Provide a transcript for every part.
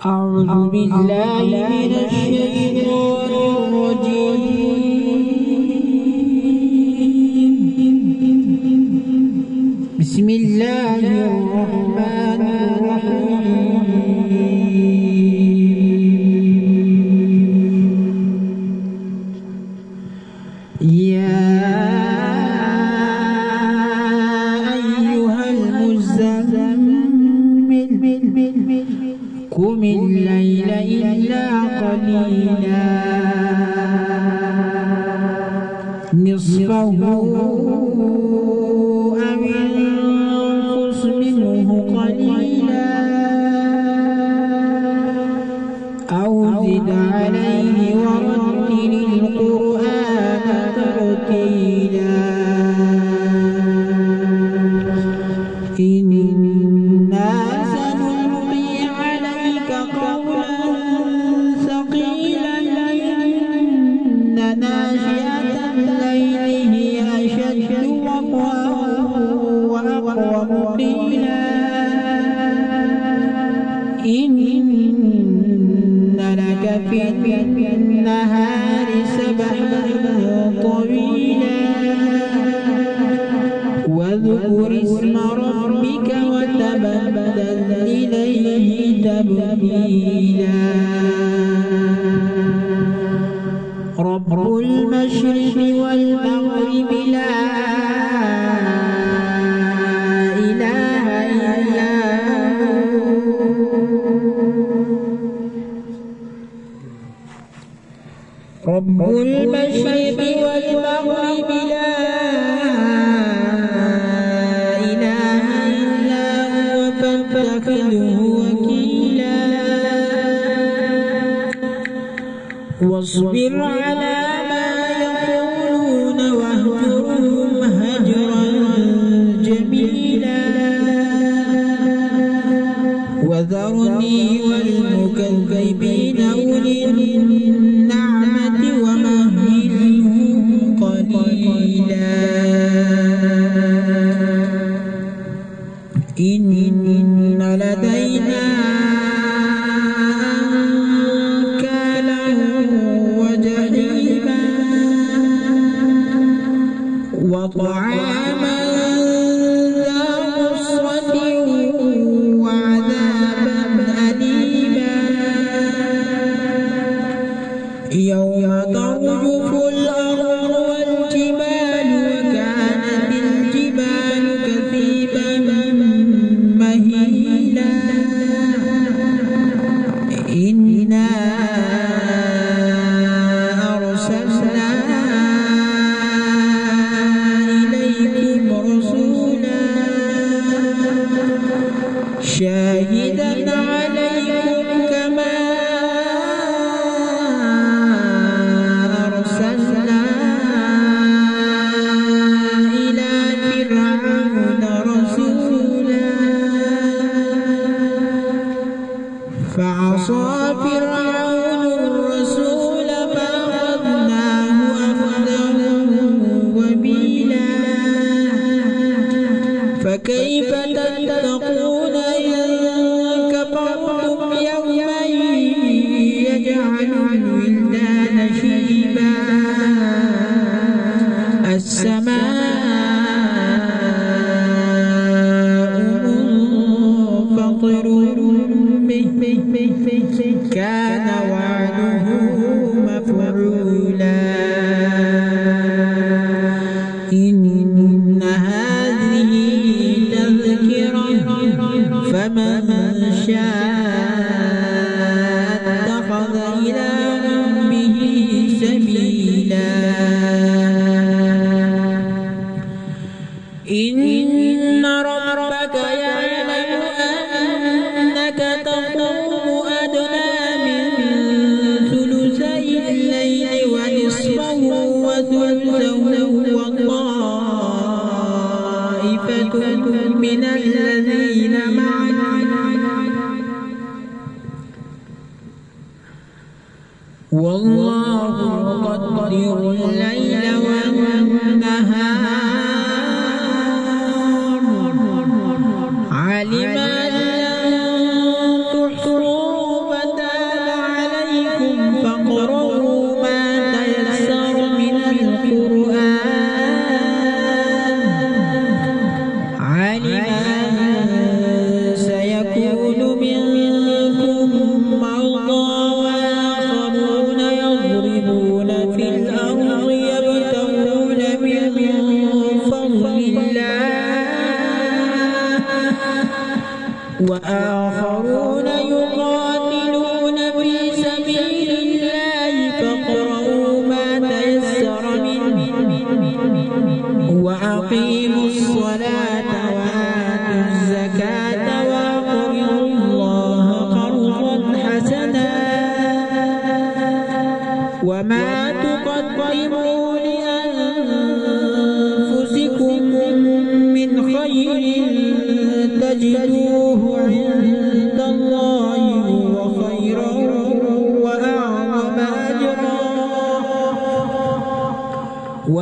أعوذ بالله من الشيطان الرجيم. بسم الله الرحمن الرحيم. يا أيها المزمل قم الليل إلا قليلا نصفه أو انقص منه قليلا أو زد عليه ورتل القرآن ترتيلا إنا سنلقي عليك قولا ثقيلا إن ناشئة الليل هي أشد وطئا وأقوم قيلا إن لك في النهار سبحا طويلا واذكر اسم ربك وتبتل إليه تبتيلا رب المشرق والمغرب لا إله إلا هو رب المشرق والمغرب لا إله إلا هو فاتخذه وكيلا واصبر على ما يقولون واهجرهم هجرا جميلا وذرني والمكذبين أولي النعمة ومهلهم قليلا إن لدينا أنكالا وجحيما وطعاما ذا غصة وعذابا أليما يوم ترجف الأرض والجبال وكانت الجبال كثيبا مهيلا إنا أرسلنا إليكم رسولا شاهدا عليكم كما أرسلنا إلى فرعون رسولا فعصى فرعون الرسول فأخذناه أخذا وبيلا فكيف تتقون إن كفرتم يوما يجعل الولدان شيبا السماء منفطر به كان وعده مفعولا إن هذه تذكرة فمن شاء اتخذ إلى ربه سبيلا إن ربك يعلم أنك تقوم أدنى من ثلثي الليل ونصفه وثلثه وطائفة من الذين معك والله يقدر الليل والنهار علم أن لن تحصوا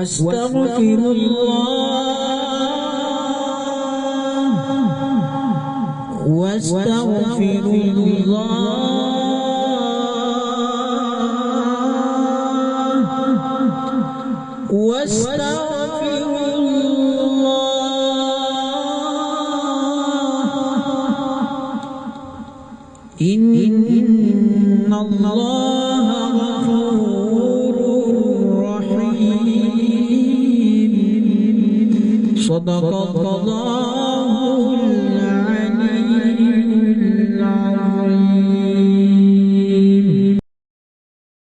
واستغفر إن الله غفور رحيم. صدق الله.